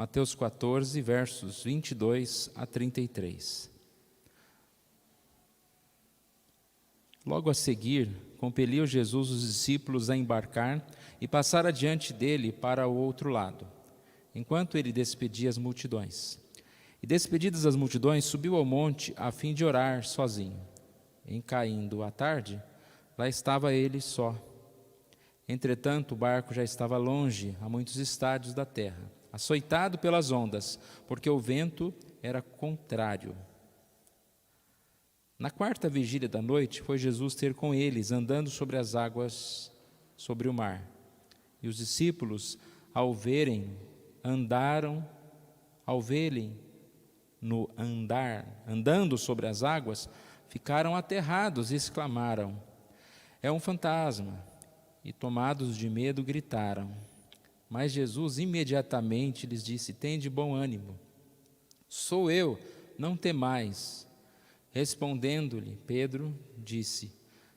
Mateus 14, versos 22 a 33. Logo a seguir, compeliu Jesus os discípulos a embarcar e passar adiante dele para o outro lado, enquanto ele despedia as multidões. E despedidas as multidões, subiu ao monte a fim de orar sozinho. Em caindo a tarde, lá estava ele só. Entretanto, o barco já estava longe, a muitos estádios da terra, açoitado pelas ondas, porque o vento era contrário. Na quarta vigília da noite, foi Jesus ter com eles, andando sobre as águas, sobre o mar. E os discípulos, ao verem no andando sobre as águas, ficaram aterrados e exclamaram: é um fantasma! E tomados de medo, gritaram. Mas Jesus imediatamente lhes disse: tende bom ânimo, sou eu, não temais. Respondendo-lhe Pedro, disse: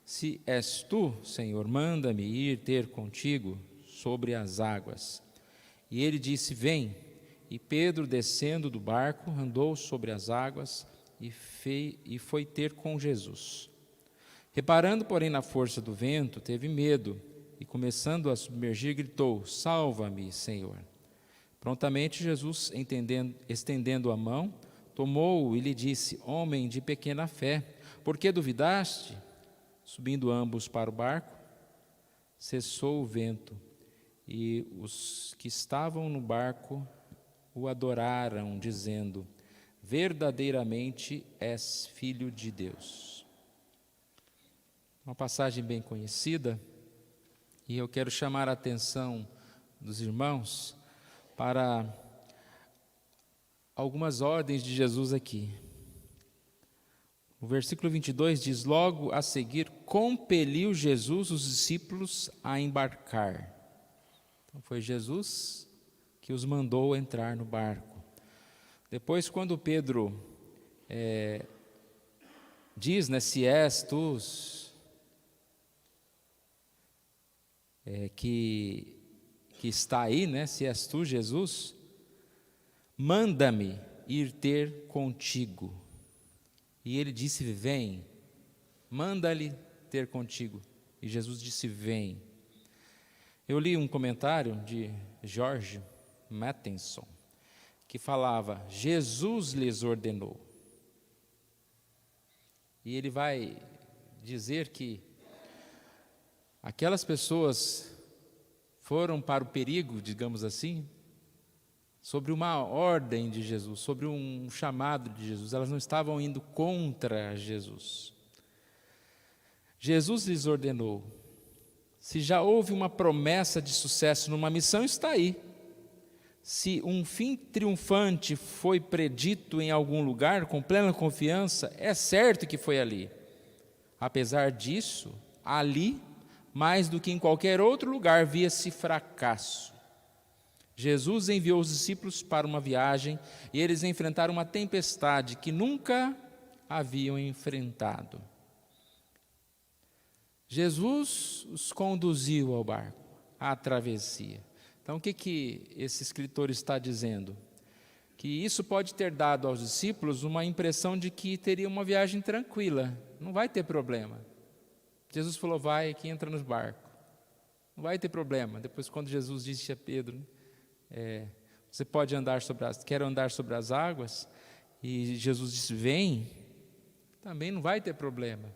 se és tu, Senhor, manda-me ir ter contigo sobre as águas. E ele disse: vem. E Pedro, descendo do barco, andou sobre as águas e foi ter com Jesus. Reparando, porém, na força do vento, teve medo e, começando a submergir, gritou: salva-me, Senhor. Prontamente Jesus, estendendo a mão, tomou-o e lhe disse: homem de pequena fé, por que duvidaste? Subindo ambos para o barco, cessou o vento, e os que estavam no barco o adoraram, dizendo: verdadeiramente és filho de Deus. Uma passagem bem conhecida, e eu quero chamar a atenção dos irmãos para algumas ordens de Jesus aqui. O versículo 22 diz: logo a seguir, compeliu Jesus os discípulos a embarcar. Então foi Jesus que os mandou entrar no barco. Depois, quando Pedro diz, se és tu que está aí, se és tu, Jesus, manda-me ir ter contigo. E ele disse: vem. Manda-lhe ter contigo. E Jesus disse: vem. Eu li um comentário de George Matheson, que falava: Jesus lhes ordenou. E ele vai dizer que aquelas pessoas foram para o perigo, digamos assim, sobre uma ordem de Jesus, sobre um chamado de Jesus. Elas não estavam indo contra Jesus. Jesus lhes ordenou. Se já houve uma promessa de sucesso numa missão, está aí. Se um fim triunfante foi predito em algum lugar, com plena confiança, é certo que foi ali. Apesar disso, ali, mais do que em qualquer outro lugar, via-se fracasso. Jesus enviou os discípulos para uma viagem e eles enfrentaram uma tempestade que nunca haviam enfrentado. Jesus os conduziu ao barco, à travessia. Então, o que esse escritor está dizendo? Que isso pode ter dado aos discípulos uma impressão de que teria uma viagem tranquila, não vai ter problema. Jesus falou: vai aqui, entra no barco. Não vai ter problema. Depois, quando Jesus disse a Pedro, você pode quer andar sobre as águas? E Jesus disse: vem. Também não vai ter problema.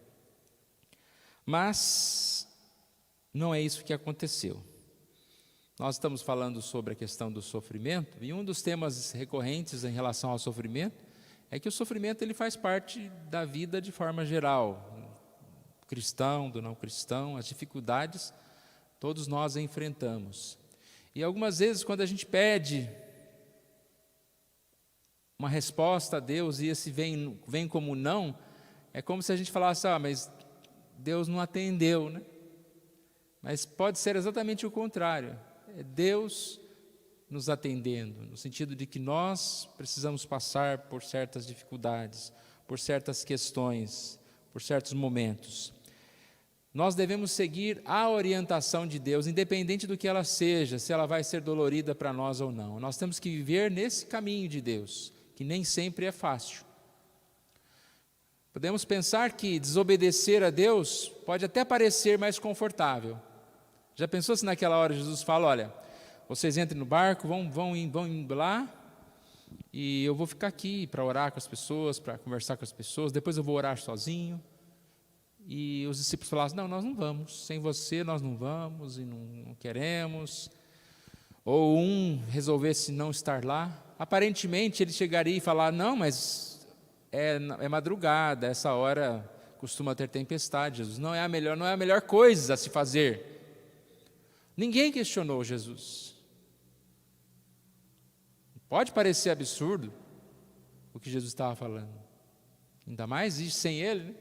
Mas não é isso que aconteceu. Nós estamos falando sobre a questão do sofrimento, e um dos temas recorrentes em relação ao sofrimento é que o sofrimento ele faz parte da vida de forma geral, do cristão, do não cristão. As dificuldades todos nós enfrentamos. E algumas vezes, quando a gente pede uma resposta a Deus e esse vem como não, é como se a gente falasse: mas Deus não atendeu, Mas pode ser exatamente o contrário. É Deus nos atendendo, no sentido de que nós precisamos passar por certas dificuldades, por certas questões, por certos momentos. nós devemos seguir a orientação de Deus, independente do que ela seja, se ela vai ser dolorida para nós ou não. Nós temos que viver nesse caminho de Deus, que nem sempre é fácil. Podemos pensar que desobedecer a Deus pode até parecer mais confortável. Já pensou se naquela hora Jesus fala, olha, vocês entrem no barco, vão indo lá, e eu vou ficar aqui para orar com as pessoas, para conversar com as pessoas, depois eu vou orar sozinho. E os discípulos falaram, não, nós não vamos, sem você nós não vamos e não queremos. Ou um resolvesse não estar lá, aparentemente ele chegaria e falar, não, mas é madrugada, essa hora costuma ter tempestade, Jesus, não é a melhor coisa a se fazer. Ninguém questionou Jesus. Pode parecer absurdo o que Jesus estava falando, ainda mais isso sem ele, né?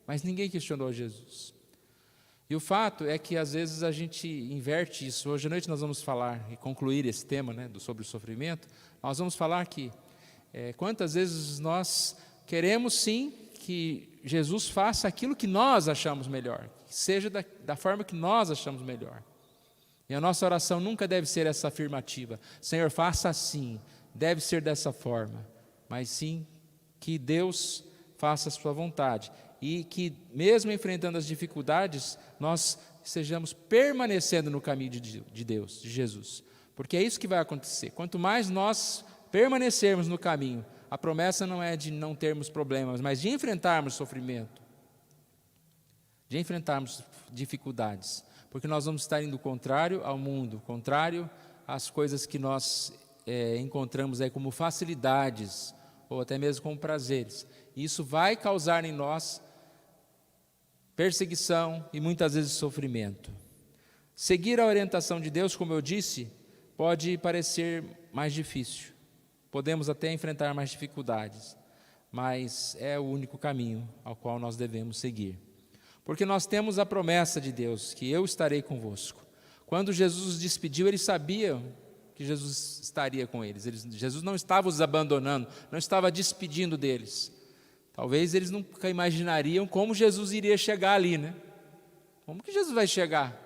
Mas ninguém questionou Jesus. E o fato é que às vezes a gente inverte isso. Hoje à noite nós vamos falar e concluir esse tema, né, sobre o sofrimento. Nós vamos falar que quantas vezes nós queremos sim que Jesus faça aquilo que nós achamos melhor, que seja da forma que nós achamos melhor. E a nossa oração nunca deve ser essa afirmativa, Senhor, faça assim, deve ser dessa forma, mas sim que Deus faça a sua vontade. E que mesmo enfrentando as dificuldades, nós estejamos permanecendo no caminho de Deus, de Jesus. Porque é isso que vai acontecer. Quanto mais nós permanecermos no caminho, a promessa não é de não termos problemas, mas de enfrentarmos sofrimento, de enfrentarmos dificuldades. Porque nós vamos estar indo contrário ao mundo, contrário às coisas que nós encontramos aí como facilidades, ou até mesmo como prazeres. E isso vai causar em nós perseguição e muitas vezes sofrimento. Seguir a orientação de Deus, como eu disse, pode parecer mais difícil. Podemos até enfrentar mais dificuldades, mas é o único caminho ao qual nós devemos seguir. Porque nós temos a promessa de Deus, que eu estarei convosco. Quando Jesus os despediu, eles sabiam que Jesus estaria com eles. Jesus não estava os abandonando, não estava despedindo deles. Talvez eles nunca imaginariam como Jesus iria chegar ali, né? Como que Jesus vai chegar?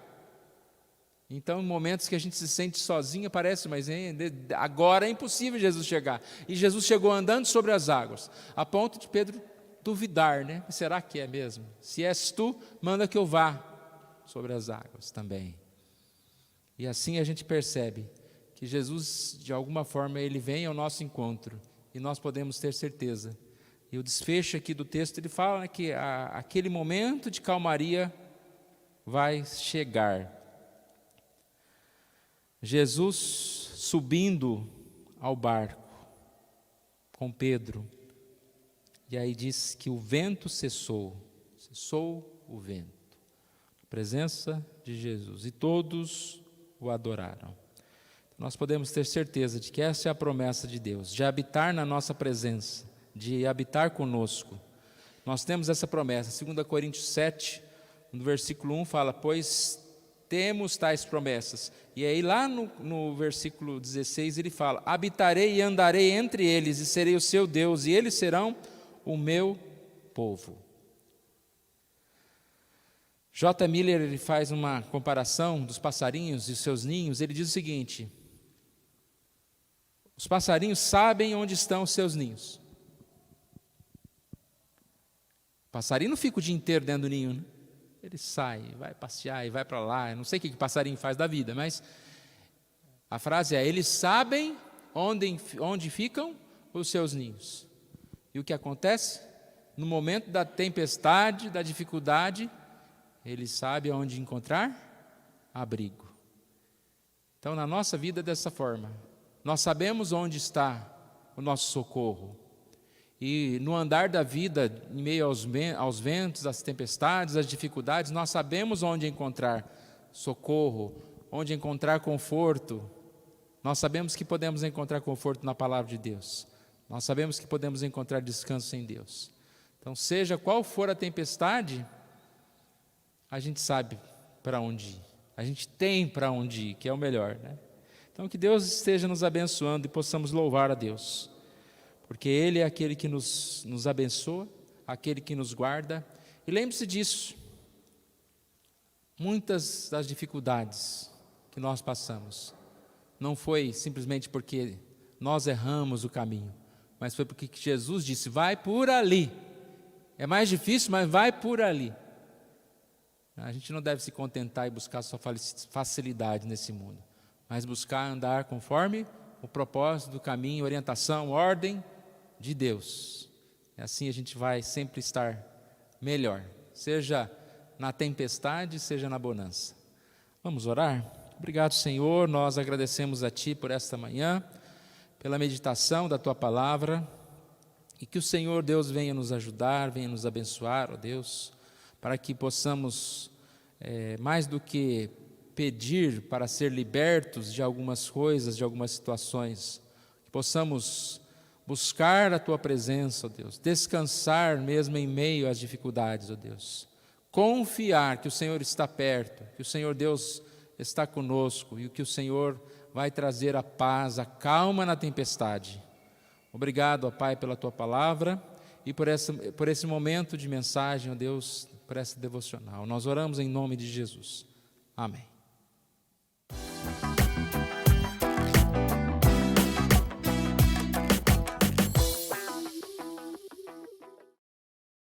Então, em momentos que a gente se sente sozinho, parece, mas agora é impossível Jesus chegar. E Jesus chegou andando sobre as águas, a ponto de Pedro duvidar, né? Será que é mesmo? Se és tu, manda que eu vá sobre as águas também. E assim a gente percebe que Jesus, de alguma forma, ele vem ao nosso encontro, e nós podemos ter certeza. E o desfecho aqui do texto, ele fala que aquele momento de calmaria vai chegar. Jesus subindo ao barco com Pedro, e aí diz que o vento cessou o vento, a presença de Jesus, e todos o adoraram. Nós podemos ter certeza de que essa é a promessa de Deus, de habitar na nossa presença, de habitar conosco. Nós temos essa promessa. 2 Coríntios 7, no versículo 1 fala, pois temos tais promessas. E aí lá no versículo 16 ele fala, habitarei e andarei entre eles, e serei o seu Deus, e eles serão o meu povo. J. Miller, ele faz uma comparação dos passarinhos e seus ninhos. Ele diz o seguinte, os passarinhos sabem onde estão os seus ninhos. O passarinho não fica o dia inteiro dentro do ninho, né? Ele sai, vai passear e vai para lá. Eu não sei o que o passarinho faz da vida, mas a frase é, eles sabem onde ficam os seus ninhos. E o que acontece? No momento da tempestade, da dificuldade, eles sabem onde encontrar abrigo. Então, na nossa vida é dessa forma. Nós sabemos onde está o nosso socorro. E no andar da vida, em meio aos ventos, às tempestades, às dificuldades, nós sabemos onde encontrar socorro, onde encontrar conforto. Nós sabemos que podemos encontrar conforto na palavra de Deus. Nós sabemos que podemos encontrar descanso em Deus. Então, seja qual for a tempestade, a gente sabe para onde ir. A gente tem para onde ir, que é o melhor, né? Então, que Deus esteja nos abençoando e possamos louvar a Deus. Porque Ele é aquele que nos abençoa, aquele que nos guarda. E lembre-se disso. Muitas das dificuldades que nós passamos não foi simplesmente porque nós erramos o caminho, mas foi porque Jesus disse: vai por ali. É mais difícil, mas vai por ali. A gente não deve se contentar e buscar só facilidade nesse mundo, mas buscar andar conforme o propósito do caminho, orientação, ordem de Deus. E assim a gente vai sempre estar melhor, seja na tempestade, seja na bonança. Vamos orar? Obrigado, Senhor, nós agradecemos a Ti por esta manhã, pela meditação da Tua palavra, e que o Senhor Deus venha nos ajudar, venha nos abençoar, ó Deus, para que possamos, mais do que pedir para ser libertos de algumas coisas, de algumas situações, que possamos buscar a Tua presença, ó Deus, descansar mesmo em meio às dificuldades, ó Deus, confiar que o Senhor está perto, que o Senhor Deus está conosco e que o Senhor vai trazer a paz, a calma na tempestade. Obrigado, ó Pai, pela Tua palavra e por esse momento de mensagem, ó Deus, por essa devocional. Nós oramos em nome de Jesus. Amém.